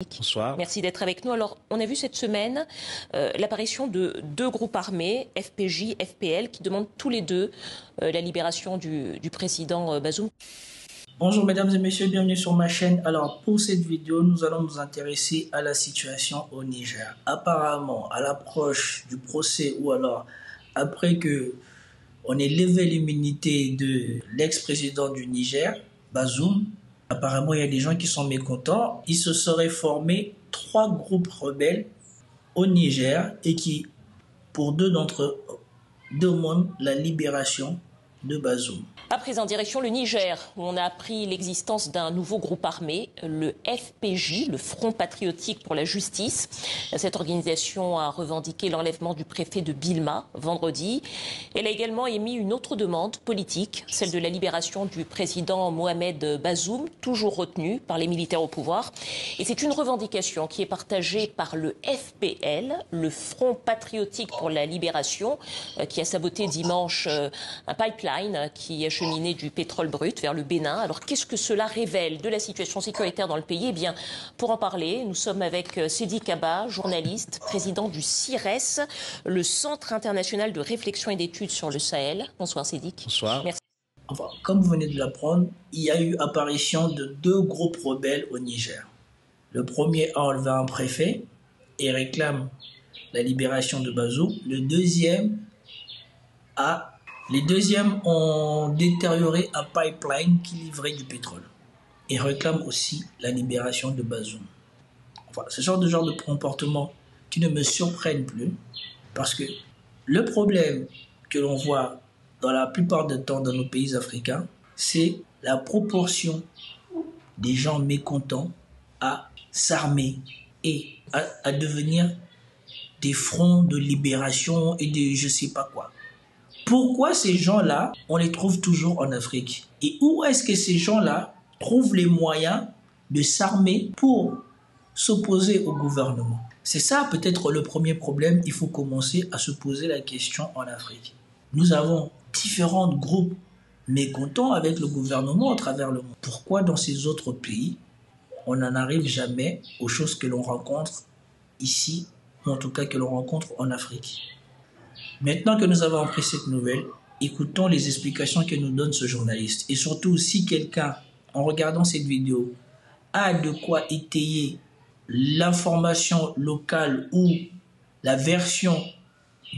Bonsoir. Merci d'être avec nous. Alors, on a vu cette semaine l'apparition de deux groupes armés, FPJ, FPL, qui demandent tous les deux la libération du président Bazoum. Bonjour mesdames et messieurs, bienvenue sur ma chaîne. Alors pour cette vidéo, nous allons nous intéresser à la situation au Niger. Apparemment, à l'approche du procès ou alors après que on ait levé l'immunité de l'ex-président du Niger, Bazoum, apparemment il y a des gens qui sont mécontents. Il se serait formé 3 groupes rebelles au Niger et qui, pour 2 d'entre eux, demandent la libération de Bazoum. À présent, direction le Niger, où on a appris l'existence d'un nouveau groupe armé, le FPJ, le Front Patriotique pour la Justice. Cette organisation a revendiqué l'enlèvement du préfet de Bilma vendredi. Elle a également émis une autre demande politique, celle de la libération du président Mohamed Bazoum, toujours retenu par les militaires au pouvoir. Et c'est une revendication qui est partagée par le FPL, le Front Patriotique pour la Libération, qui a saboté dimanche un pipeline qui est cheminé du pétrole brut vers le Bénin. Alors qu'est-ce que cela révèle de la situation sécuritaire dans le pays? Eh bien, pour en parler, nous sommes avec Sidi Kaba, journaliste, président du CIRES, le Centre international de réflexion et d'études sur le Sahel. Bonsoir Sidi. Bonsoir. Merci. Enfin, comme vous venez de l'apprendre, il y a eu apparition de 2 groupes rebelles au Niger. Le premier a enlevé un préfet et réclame la libération de Bazoum. Les deuxièmes ont détérioré un pipeline qui livrait du pétrole et réclament aussi la libération de Bazoum. Enfin, ce genre de comportement qui ne me surprennent plus, parce que le problème que l'on voit dans la plupart du temps dans nos pays africains, c'est la proportion des gens mécontents à s'armer et à devenir des fronts de libération et de je sais pas quoi. Pourquoi ces gens-là, on les trouve toujours en Afrique? Et où est-ce que ces gens-là trouvent les moyens de s'armer pour s'opposer au gouvernement? C'est ça peut-être le premier problème. Il faut commencer à se poser la question en Afrique. Nous avons différents groupes mécontents avec le gouvernement à travers le monde. Pourquoi dans ces autres pays, on n'en arrive jamais aux choses que l'on rencontre ici, ou en tout cas que l'on rencontre en Afrique? Maintenant que nous avons appris cette nouvelle, écoutons les explications que nous donne ce journaliste. Et surtout, si quelqu'un, en regardant cette vidéo, a de quoi étayer l'information locale ou la version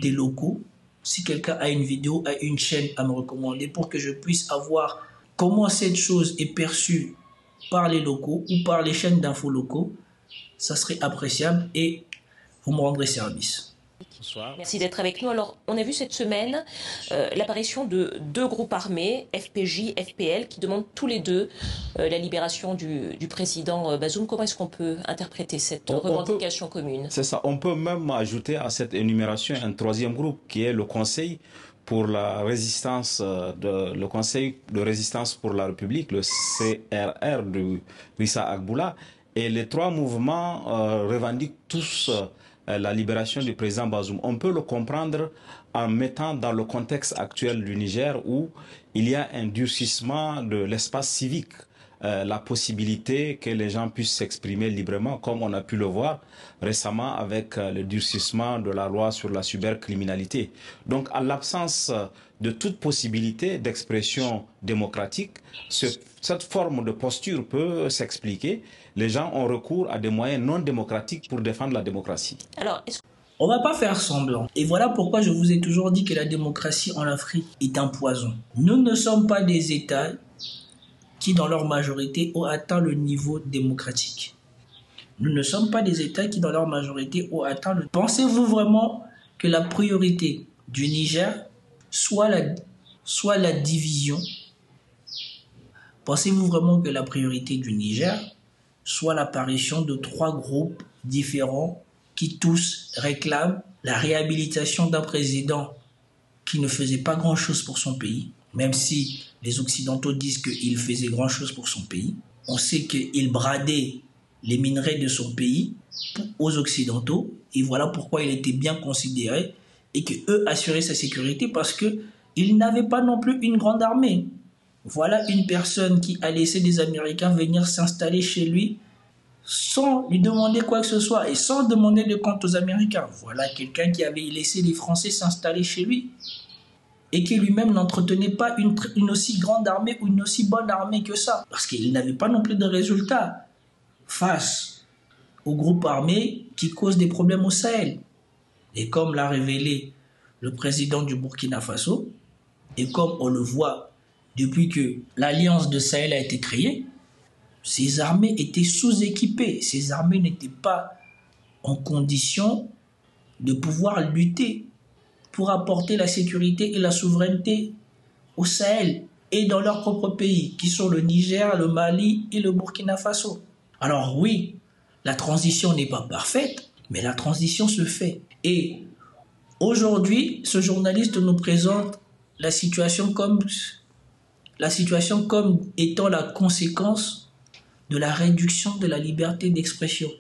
des locaux, si quelqu'un a une vidéo, a une chaîne à me recommander pour que je puisse avoir comment cette chose est perçue par les locaux ou par les chaînes d'infos locaux, ça serait appréciable et vous me rendrez service. Bonsoir. Merci d'être avec nous. Alors, on a vu cette semaine l'apparition de 2 groupes armés, FPJ, FPL, qui demandent tous les deux la libération du président Bazoum. Comment est-ce qu'on peut interpréter cette revendication commune? C'est ça. On peut même ajouter à cette énumération un 3e groupe qui est le Conseil pour la résistance le Conseil de résistance pour la République, le CRR de Rissa Agboula. Et les 3 mouvements revendiquent tous la libération du président Bazoum. On peut le comprendre en mettant dans le contexte actuel du Niger où il y a un durcissement de l'espace civique, la possibilité que les gens puissent s'exprimer librement, comme on a pu le voir récemment avec le durcissement de la loi sur la cybercriminalité. Donc, à l'absence de toute possibilité d'expression démocratique, cette forme de posture peut s'expliquer. Les gens ont recours à des moyens non démocratiques pour défendre la démocratie. Alors, on ne va pas faire semblant. Et voilà pourquoi je vous ai toujours dit que la démocratie en Afrique est un poison. Nous ne sommes pas des États qui, dans leur majorité, ont atteint le niveau démocratique. Nous ne sommes pas des États qui, dans leur majorité, ont atteint le... Pensez-vous vraiment que la priorité du Niger soit la division? Pensez-vous vraiment que la priorité du Niger soit l'apparition de 3 groupes différents qui tous réclament la réhabilitation d'un président qui ne faisait pas grand-chose pour son pays, même si les Occidentaux disent qu'il faisait grand-chose pour son pays? On sait qu'il bradait les minerais de son pays aux Occidentaux, et voilà pourquoi il était bien considéré et qu'eux assuraient sa sécurité parce qu'ils n'avaient pas non plus une grande armée. Voilà une personne qui a laissé des Américains venir s'installer chez lui sans lui demander quoi que ce soit et sans demander de compte aux Américains. Voilà quelqu'un qui avait laissé les Français s'installer chez lui et qui lui-même n'entretenait pas une aussi grande armée ou une aussi bonne armée que ça. Parce qu'il n'avait pas non plus de résultats face aux groupes armés qui causent des problèmes au Sahel. Et comme l'a révélé le président du Burkina Faso, et comme on le voit depuis que l'Alliance de Sahel a été créée, ces armées étaient sous-équipées. Ces armées n'étaient pas en condition de pouvoir lutter pour apporter la sécurité et la souveraineté au Sahel et dans leur propre pays, qui sont le Niger, le Mali et le Burkina Faso. Alors oui, la transition n'est pas parfaite, mais la transition se fait. Et aujourd'hui, ce journaliste nous présente la situation comme étant la conséquence de la réduction de la liberté d'expression.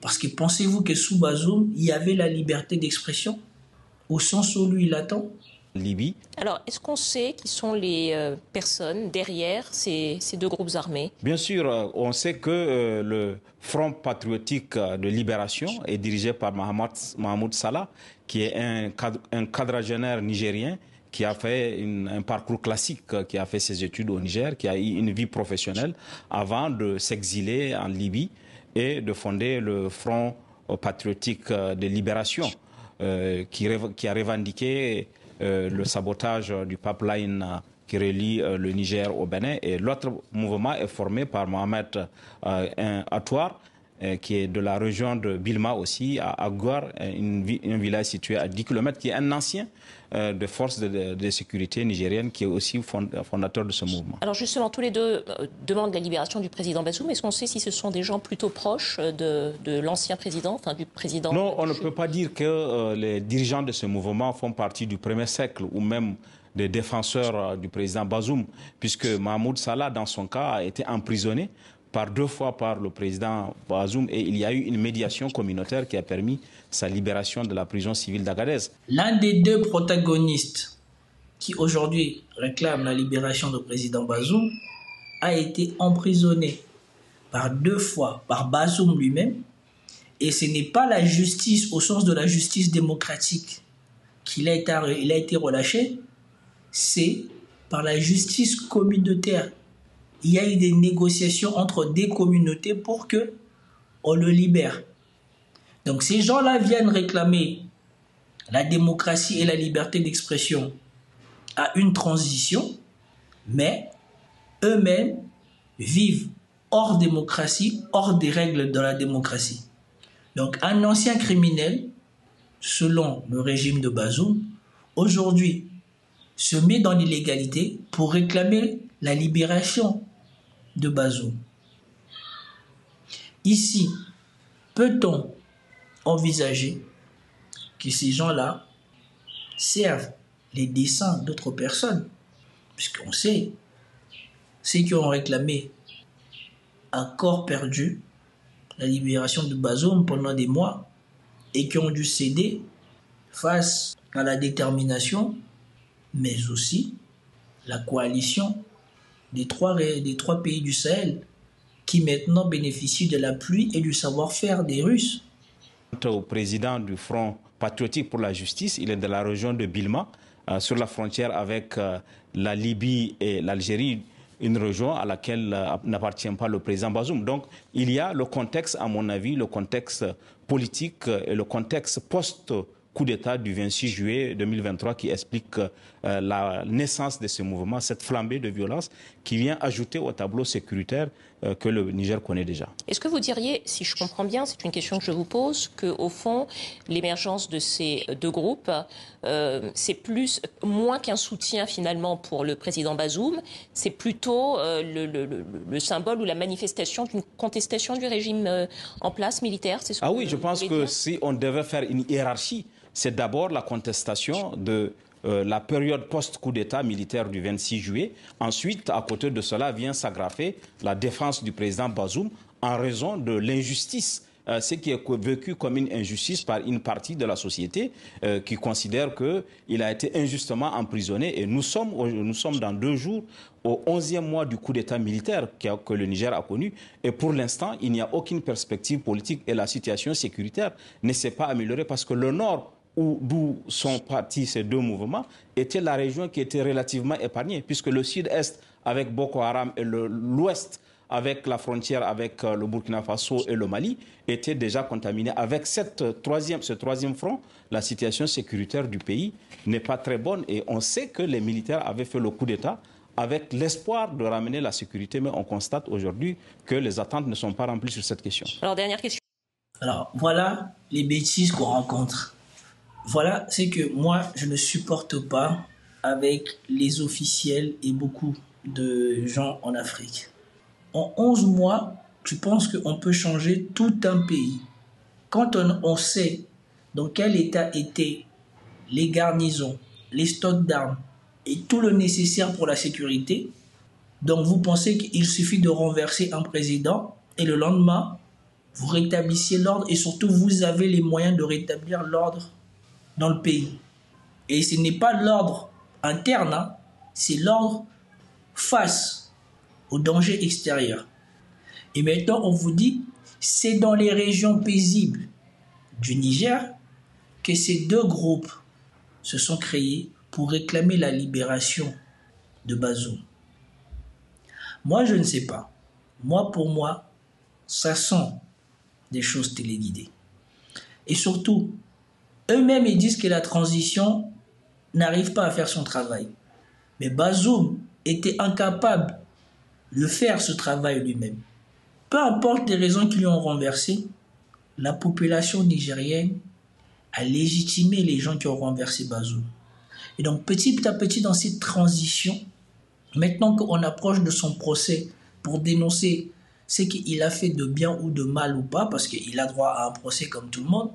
Parce que pensez-vous que sous Bazoum, il y avait la liberté d'expression au sens où lui l'attend? Libye. Alors, est-ce qu'on sait qui sont les personnes derrière ces deux groupes armés? Bien sûr, on sait que le Front patriotique de libération est dirigé par Mahmoud Salah, qui est un quadragénaire nigérien qui a fait un parcours classique, qui a fait ses études au Niger, qui a eu une vie professionnelle avant de s'exiler en Libye et de fonder le Front patriotique de libération, qui a revendiqué le sabotage du pipeline qui relie le Niger au Bénin. Et l'autre mouvement est formé par Mohamed Atouar, qui est de la région de Bilma aussi, à Agouar, un village situé à 10 km, qui est un ancien de forces de sécurité nigérienne, qui est aussi fondateur de ce mouvement. Alors justement, tous les deux demandent la libération du président Bazoum. Est-ce qu'on sait si ce sont des gens plutôt proches de l'ancien président, enfin du président? Non, on ne peut pas dire que les dirigeants de ce mouvement font partie du premier siècle ou même des défenseurs du président Bazoum, puisque Mahmoud Salah, dans son cas, a été emprisonné par 2 fois par le président Bazoum et il y a eu une médiation communautaire qui a permis sa libération de la prison civile d'Agadez. L'un des deux protagonistes qui aujourd'hui réclame la libération du président Bazoum a été emprisonné par 2 fois par Bazoum lui-même, et ce n'est pas la justice au sens de la justice démocratique qu'il a été relâché, c'est par la justice communautaire. Il y a eu des négociations entre des communautés pour que on le libère. Donc ces gens-là viennent réclamer la démocratie et la liberté d'expression à une transition, mais eux-mêmes vivent hors démocratie, hors des règles de la démocratie. Donc un ancien criminel, selon le régime de Bazoum, aujourd'hui se met dans l'illégalité pour réclamer la libération de Bazoum. Ici, peut-on envisager que ces gens-là servent les desseins d'autres personnes? Puisqu'on sait, ceux qui ont réclamé à corps perdu la libération de Bazoum pendant des mois et qui ont dû céder face à la détermination, mais aussi la coalition des trois pays du Sahel qui maintenant bénéficient de l'appui et du savoir-faire des Russes. Au président du Front patriotique pour la justice, il est de la région de Bilma, sur la frontière avec la Libye et l'Algérie, une région à laquelle n'appartient pas le président Bazoum. Donc il y a le contexte, à mon avis, le contexte politique et le contexte post-coup d'État du 26 juillet 2023 qui explique la naissance de ce mouvement, cette flambée de violence qui vient ajouter au tableau sécuritaire que le Niger connaît déjà. Est-ce que vous diriez, si je comprends bien, c'est une question que je vous pose, qu'au fond, l'émergence de ces deux groupes, c'est moins qu'un soutien finalement pour le président Bazoum, c'est plutôt le symbole ou la manifestation d'une contestation du régime en place militaire? C'est ce que oui, je pense que si on devait faire une hiérarchie, c'est d'abord la contestation de la période post-coup d'État militaire du 26 juillet. Ensuite, à côté de cela, vient s'aggraver la défense du président Bazoum en raison de l'injustice ce qui est vécu comme une injustice par une partie de la société qui considère qu'il a été injustement emprisonné. Et nous sommes dans 2 jours au 11e mois du coup d'État militaire que le Niger a connu. Et pour l'instant, il n'y a aucune perspective politique et la situation sécuritaire ne s'est pas améliorée parce que le nord, d'où sont partis ces 2 mouvements, était la région qui était relativement épargnée, puisque le sud-est avec Boko Haram et l'ouest avec la frontière avec le Burkina Faso et le Mali était déjà contaminé. Avec ce troisième front, la situation sécuritaire du pays n'est pas très bonne et on sait que les militaires avaient fait le coup d'État avec l'espoir de ramener la sécurité, mais on constate aujourd'hui que les attentes ne sont pas remplies sur cette question. Alors, dernière question. Alors, voilà les bêtises qu'on rencontre. Voilà, c'est que moi, je ne supporte pas avec les officiels et beaucoup de gens en Afrique. En 11 mois, tu penses qu'on peut changer tout un pays. Quand on sait dans quel état étaient les garnisons, les stocks d'armes et tout le nécessaire pour la sécurité, donc vous pensez qu'il suffit de renverser un président et le lendemain, vous rétablissiez l'ordre et surtout vous avez les moyens de rétablir l'ordre dans le pays. Et ce n'est pas l'ordre interne, hein, c'est l'ordre face au danger extérieur. Et maintenant, on vous dit, c'est dans les régions paisibles du Niger que ces 2 groupes se sont créés pour réclamer la libération de Bazoum. Moi, je ne sais pas. Pour moi, ça sent des choses téléguidées. Et surtout, eux-mêmes, ils disent que la transition n'arrive pas à faire son travail. Mais Bazoum était incapable de faire ce travail lui-même. Peu importe les raisons qui lui ont renversé, la population nigérienne a légitimé les gens qui ont renversé Bazoum. Et donc petit à petit dans cette transition, maintenant qu'on approche de son procès pour dénoncer ce qu'il a fait de bien ou de mal ou pas, parce qu'il a droit à un procès comme tout le monde,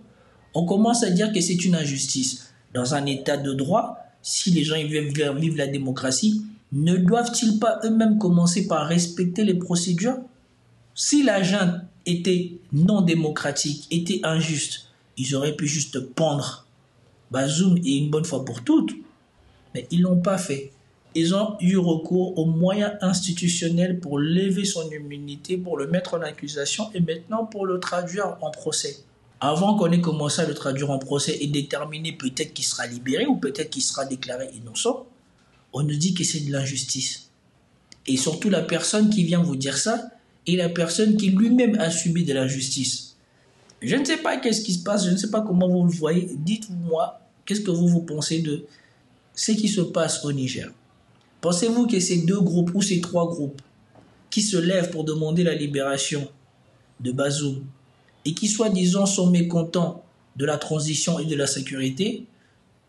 on commence à dire que c'est une injustice. Dans un état de droit, si les gens veulent vivre la démocratie, ne doivent-ils pas eux-mêmes commencer par respecter les procédures? Si la junte était non démocratique, était injuste, ils auraient pu juste pendre Bazoum et une bonne fois pour toutes. Mais ils ne l'ont pas fait. Ils ont eu recours aux moyens institutionnels pour lever son immunité, pour le mettre en accusation et maintenant pour le traduire en procès. Avant qu'on ait commencé à le traduire en procès et déterminer peut-être qu'il sera libéré ou peut-être qu'il sera déclaré innocent, on nous dit que c'est de l'injustice. Et surtout la personne qui vient vous dire ça est la personne qui lui-même a subi de l'injustice. Je ne sais pas qu'est-ce qui se passe, je ne sais pas comment vous le voyez. Dites-moi, qu'est-ce que vous pensez de ce qui se passe au Niger? Pensez-vous que ces 2 groupes ou ces 3 groupes qui se lèvent pour demander la libération de Bazoum et qui soi-disant sont mécontents de la transition et de la sécurité,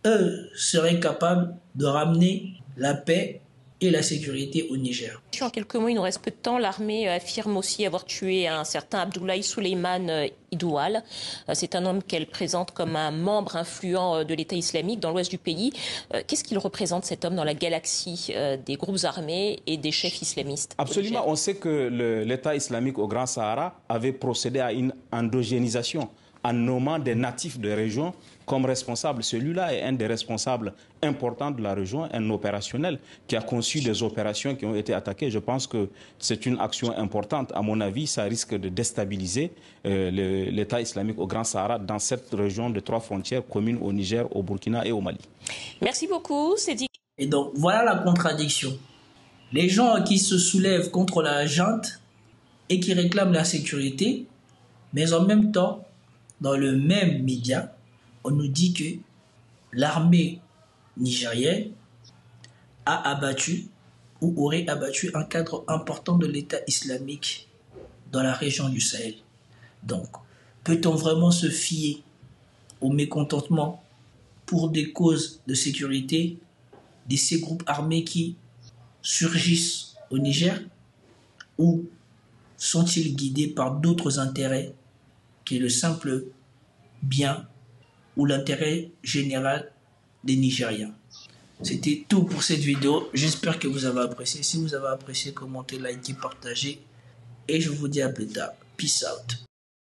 eux seraient capables de ramener la paix et la sécurité au Niger? En quelques mots, il nous reste peu de temps. L'armée affirme aussi avoir tué un certain Abdoulaye Souleymane Idoual. C'est un homme qu'elle présente comme un membre influent de l'État islamique dans l'ouest du pays. Qu'est-ce qu'il représente, cet homme, dans la galaxie des groupes armés et des chefs islamistes? Absolument. On sait que l'État islamique au Grand Sahara avait procédé à une endogénisation en nommant des natifs de région comme responsables. Celui-là est un des responsables importants de la région, un opérationnel qui a conçu des opérations qui ont été attaquées. Je pense que c'est une action importante. À mon avis, ça risque de déstabiliser l'État islamique au Grand Sahara dans cette région de 3 frontières communes au Niger, au Burkina et au Mali. Merci beaucoup, c'est dit. Et donc, voilà la contradiction. Les gens qui se soulèvent contre la junte et qui réclament la sécurité, mais en même temps, dans le même média, on nous dit que l'armée nigérienne a abattu ou aurait abattu un cadre important de l'État islamique dans la région du Sahel. Donc, peut-on vraiment se fier au mécontentement pour des causes de sécurité de ces groupes armés qui surgissent au Niger, ou sont-ils guidés par d'autres intérêts que le simple bien ou l'intérêt général des Nigériens? C'était tout pour cette vidéo. J'espère que vous avez apprécié. Si vous avez apprécié, commentez, likez, partagez. Et je vous dis à plus tard. Peace out.